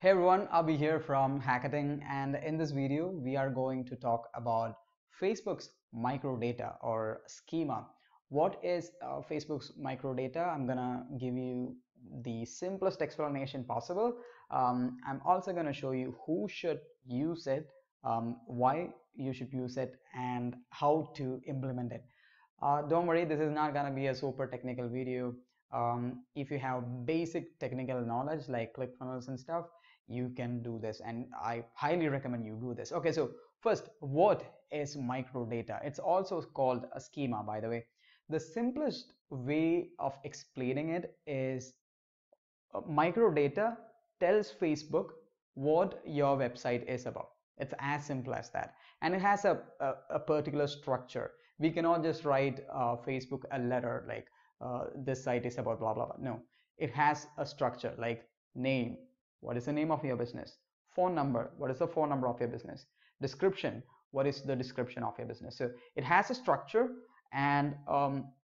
Hey everyone, Abhi here from Hackathon, and in this video we are going to talk about Facebook's microdata or schema. What is Facebook's microdata? I'm gonna give you the simplest explanation possible. I'm also gonna show you who should use it, why you should use it, and how to implement it. Don't worry, this is not gonna be a super technical video. If you have basic technical knowledge like ClickFunnels and stuff, you can do this, and I highly recommend you do this. Okay, so first, what is microdata? It's also called a schema, by the way. The simplest way of explaining it is microdata tells Facebook what your website is about. It's as simple as that, and it has a particular structure. We cannot just write Facebook a letter like this site is about blah blah blah. No, it has a structure like name. What is the name of your business? Phone number. What is the phone number of your business? Description. What is the description of your business? So it has a structure, and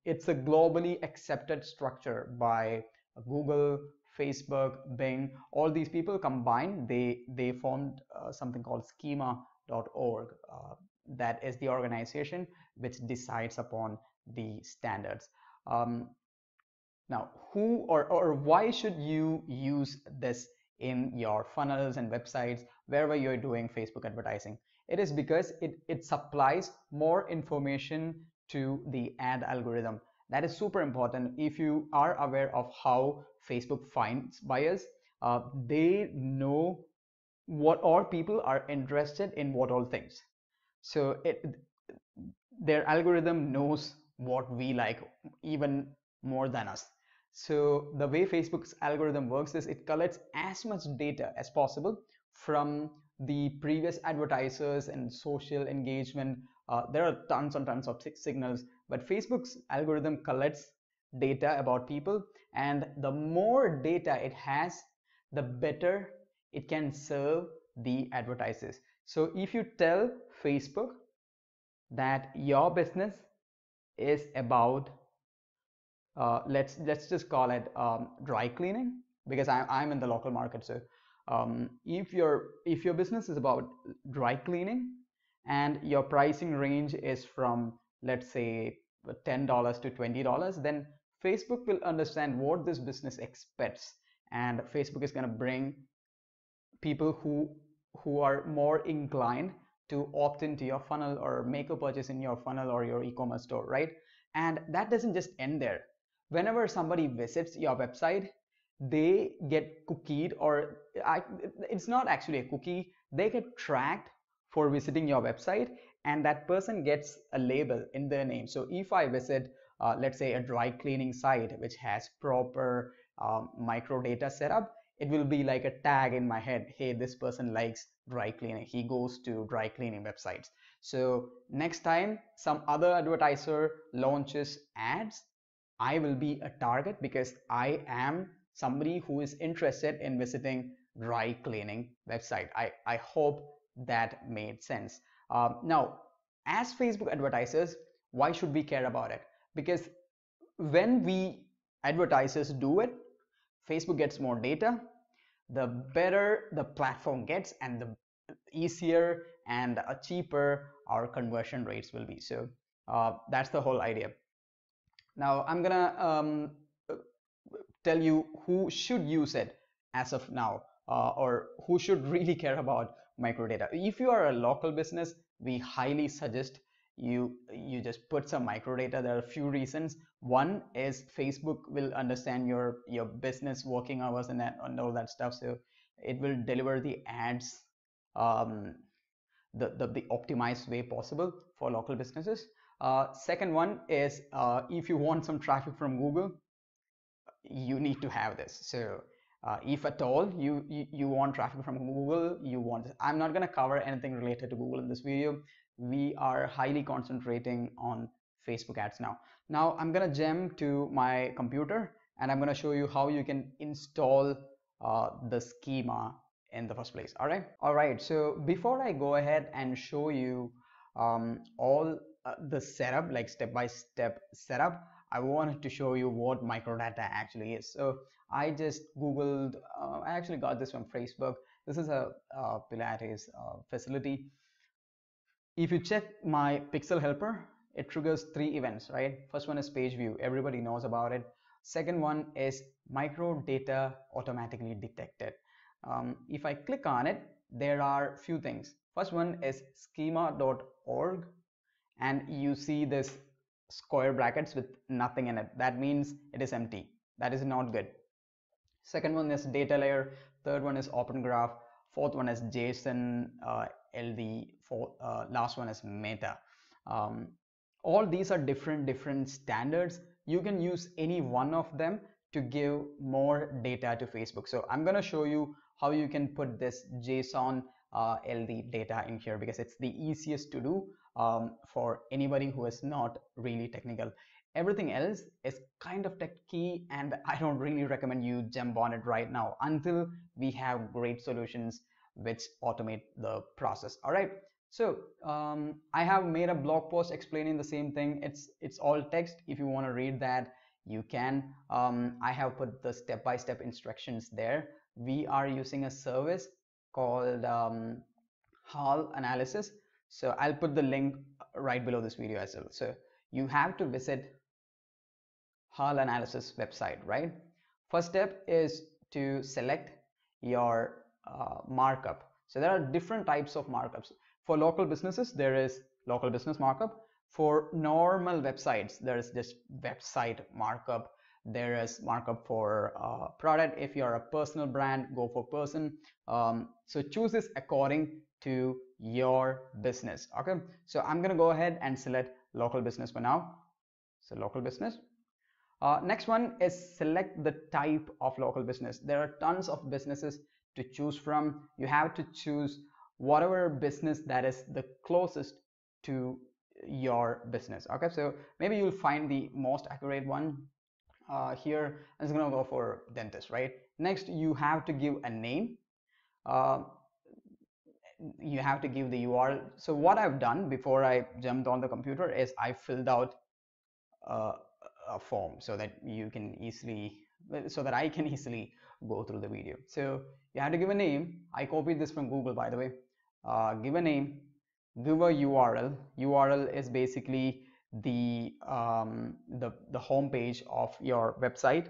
it's a globally accepted structure by Google, Facebook, Bing. All these people combined, they formed something called schema.org. That is the organization which decides upon the standards. Now, who or why should you use this in your funnels and websites, wherever you're doing Facebook advertising? It is because it supplies more information to the ad algorithm. That is super important. If you are aware of how Facebook finds buyers, they know what all people are interested in, what all things. So their algorithm knows what we like even more than us. So the way Facebook's algorithm works is it collects as much data as possible from the previous advertisers and social engagement. There are tons and tons of signals, but Facebook's algorithm collects data about people, and the more data it has, the better it can serve the advertisers. So if you tell Facebook that your business is about let's just call it dry cleaning, because I'm in the local market. So if your business is about dry cleaning and your pricing range is from, let's say, $10 to $20, then Facebook will understand what this business expects, and Facebook is going to bring people who are more inclined to opt into your funnel or make a purchase in your funnel or your e-commerce store, right? And that doesn't just end there. Whenever somebody visits your website, they get cookied, or it's not actually a cookie, they get tracked for visiting your website, and that person gets a label in their name. So if I visit let's say a dry cleaning site which has proper microdata setup, it will be like a tag in my head. Hey, this person likes dry cleaning, he goes to dry cleaning websites. So next time some other advertiser launches ads, I will be a target because I am somebody who is interested in visiting dry cleaning website. I hope that made sense. Now, as Facebook advertisers, why should we care about it? Because when we advertisers do it, Facebook gets more data, the better the platform gets, and the easier and cheaper our conversion rates will be. So that's the whole idea. Now I'm gonna tell you who should use it as of now, or who should really care about microdata. If you are a local business, we highly suggest you just put some microdata. There are a few reasons. One is Facebook will understand your business working hours and all that stuff, so it will deliver the ads the optimized way possible for local businesses. Second one is if you want some traffic from Google, you need to have this. So if at all you want traffic from Google, I'm not going to cover anything related to Google in this video. We are highly concentrating on Facebook ads now. Now I'm going to jump to my computer, and I'm going to show you how you can install the schema in the first place. All right, so before I go ahead and show you all the setup, like step-by-step setup, I wanted to show you what microdata actually is. So I just googled, I actually got this from Facebook. This is a Pilates facility. If you check my pixel helper, it triggers 3 events, right? First one is page view, everybody knows about it. Second one is microdata automatically detected. If I click on it, there are few things. First one is schema.org, and you see this square brackets with nothing in it. That means it is empty. That is not good. Second one is data layer. Third one is open graph. Fourth one is JSON LD. Last one is meta. um, all these are different standards. You can use any one of them to give more data to Facebook. So I'm going to show you how you can put this JSON LD data in here, because it's the easiest to do for anybody who is not really technical. Everything else is kind of techy, and I don't really recommend you jump on it right now until we have great solutions which automate the process. All right. So I have made a blog post explaining the same thing. It's all text. If you want to read that, you can. I have put the step-by-step instructions there. We are using a service called Hall Analysis. So I'll put the link right below this video as well. So you have to visit Hall Analysis website, right? First step is to select your markup. So there are different types of markups. For local businesses, there is local business markup. For normal websites, there is just website markup. There is markup for product. If you're a personal brand, go for person. So choose this according to your business. Okay, so I'm gonna go ahead and select local business for now. So local business. Next one is select the type of local business. There are tons of businesses to choose from. You have to choose whatever business that is the closest to your business. Okay, so maybe you'll find the most accurate one. Here I'm just gonna go for dentist, right? Next, you have to give a name. You have to give the URL. So what I've done before I jumped on the computer is I filled out a form so that you can easily, so that I can easily go through the video. So you have to give a name. I copied this from Google, by the way. Give a name, give a URL. URL is basically the home page of your website.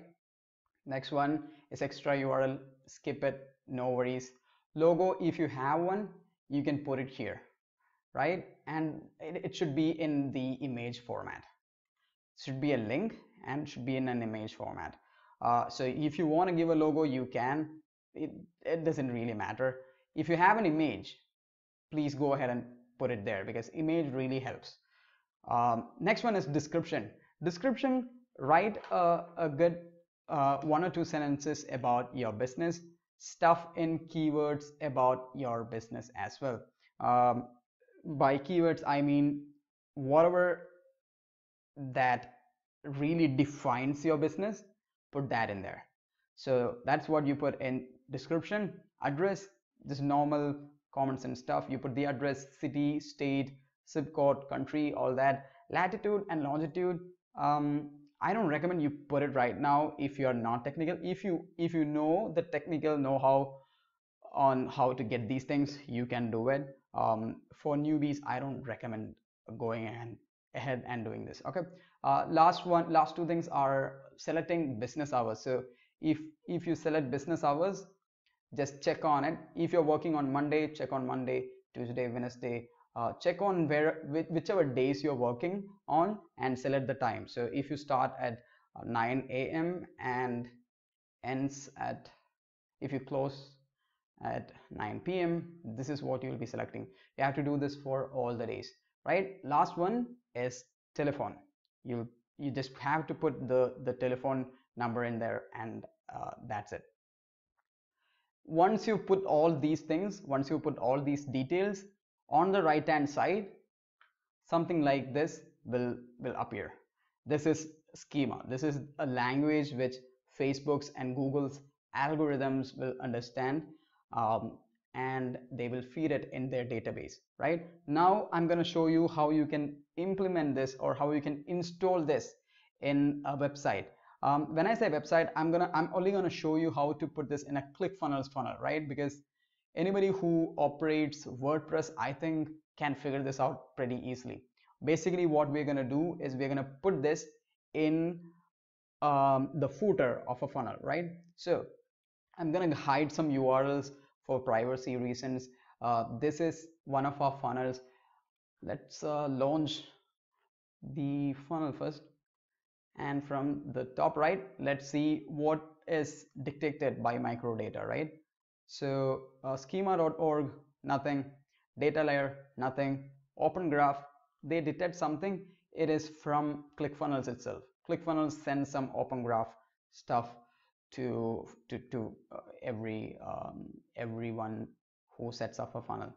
Next one is extra URL. Skip it, no worries. Logo, if you have one, you can put it here, right? And it should be in the image format. Should be a link and should be in an image format. So if you want to give a logo, you can. It doesn't really matter. If you have an image, please go ahead and put it there, because image really helps. Next one is description. Description, write a good 1 or 2 sentences about your business. Stuff in keywords about your business as well. By keywords, I mean whatever that really defines your business, put that in there. So that's what you put in description. Address, just normal common sense stuff. You put the address, city, state, zip code, country, all that. Latitude and longitude, I don't recommend you put it right now if you're not technical. If you know the technical know-how on how to get these things, you can do it. For newbies, I don't recommend going ahead and doing this. Okay, last 2 things are selecting business hours. So if you select business hours, just check on it. If you're working on Monday, check on Monday, Tuesday, Wednesday, check on whichever days you're working on, and select the time. So if you start at 9 a.m. and ends at, if you close at 9 p.m., this is what you'll be selecting. You have to do this for all the days, right? Last one is telephone. You just have to put the telephone number in there, and that's it. Once you put all these things, once you put all these details, on the right hand side, something like this will appear. This is schema. This is a language which Facebook's and Google's algorithms will understand, and they will feed it in their database. Right now I'm going to show you how you can implement this, or how you can install this in a website. When I say website, I'm only gonna show you how to put this in a ClickFunnels funnel, right? Because anybody who operates WordPress, I think, can figure this out pretty easily. Basically, what we're gonna do is we're gonna put this in the footer of a funnel, right? So I'm gonna hide some URLs for privacy reasons. This is one of our funnels. Let's launch the funnel first, and from the top right, let's see what is dictated by microdata, right? So schema.org, nothing. Data layer, nothing. Open graph, they detect something. It is from ClickFunnels itself. ClickFunnels sends some open graph stuff to everyone who sets up a funnel.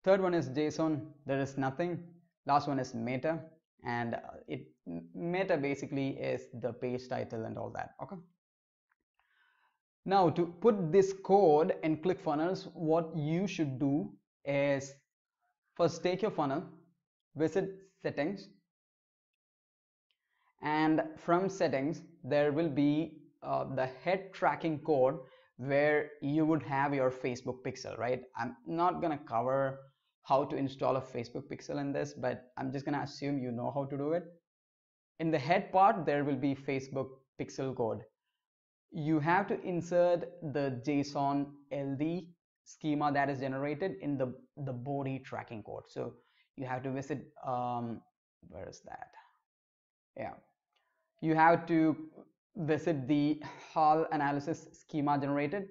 Third one is JSON. There is nothing. Last one is meta, and meta basically is the page title and all that. Okay. Now to put this code in ClickFunnels, what you should do is first take your funnel, visit settings, and from settings there will be the head tracking code where you would have your Facebook pixel, right? I'm not gonna cover how to install a Facebook pixel in this, but I'm just gonna assume you know how to do it. In the head part, there will be Facebook pixel code. You have to insert the JSON LD schema that is generated in the body tracking code. So you have to visit, where is that? Yeah, you have to visit the HAL analysis schema generated,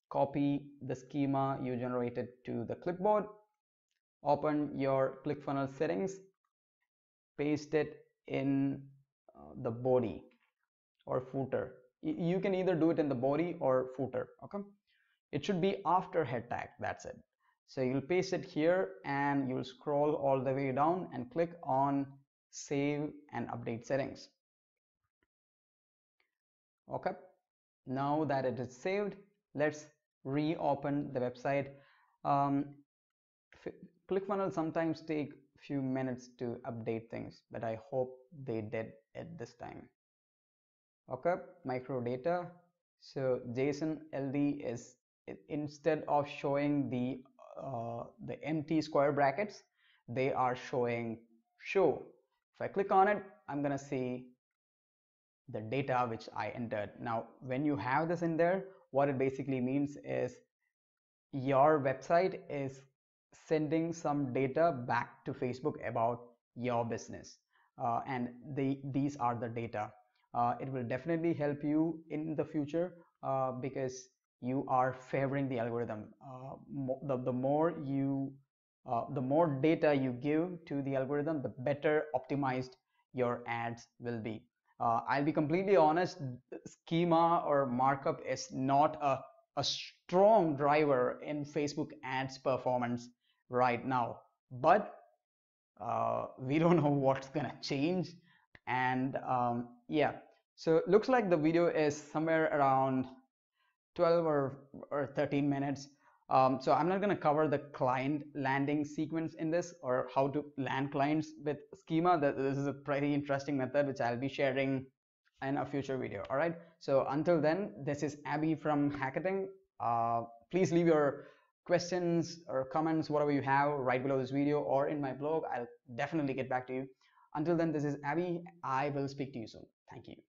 copy the schema you generated to the clipboard, open your ClickFunnels settings, paste it in the body or footer. You can either do it in the body or footer. Okay, it should be after head tag. That's it. So you'll paste it here and you'll scroll all the way down and click on save and update settings. Okay, now that it is saved, let's reopen the website. ClickFunnels sometimes take a few minutes to update things, but I hope they did it this time. Okay, microdata. So JSON LD is, instead of showing the empty square brackets, they are showing show. If I click on it, I'm gonna see the data which I entered. Now, when you have this in there, what it basically means is your website is sending some data back to Facebook about your business, and these are the data. It will definitely help you in the future because you are favoring the algorithm. The more data you give to the algorithm, the better optimized your ads will be. I'll be completely honest, schema or markup is not a strong driver in Facebook ads performance right now, but we don't know what's gonna change. And yeah, so it looks like the video is somewhere around 12 or 13 minutes. So I'm not going to cover the client landing sequence in this, or how to land clients with schema. This is a pretty interesting method which I'll be sharing in a future video. All right, so until then, this is Abby from Hacketing. Please leave your questions or comments, whatever you have, right below this video or in my blog. I'll definitely get back to you. Until then, this is Abby. I will speak to you soon. Thank you.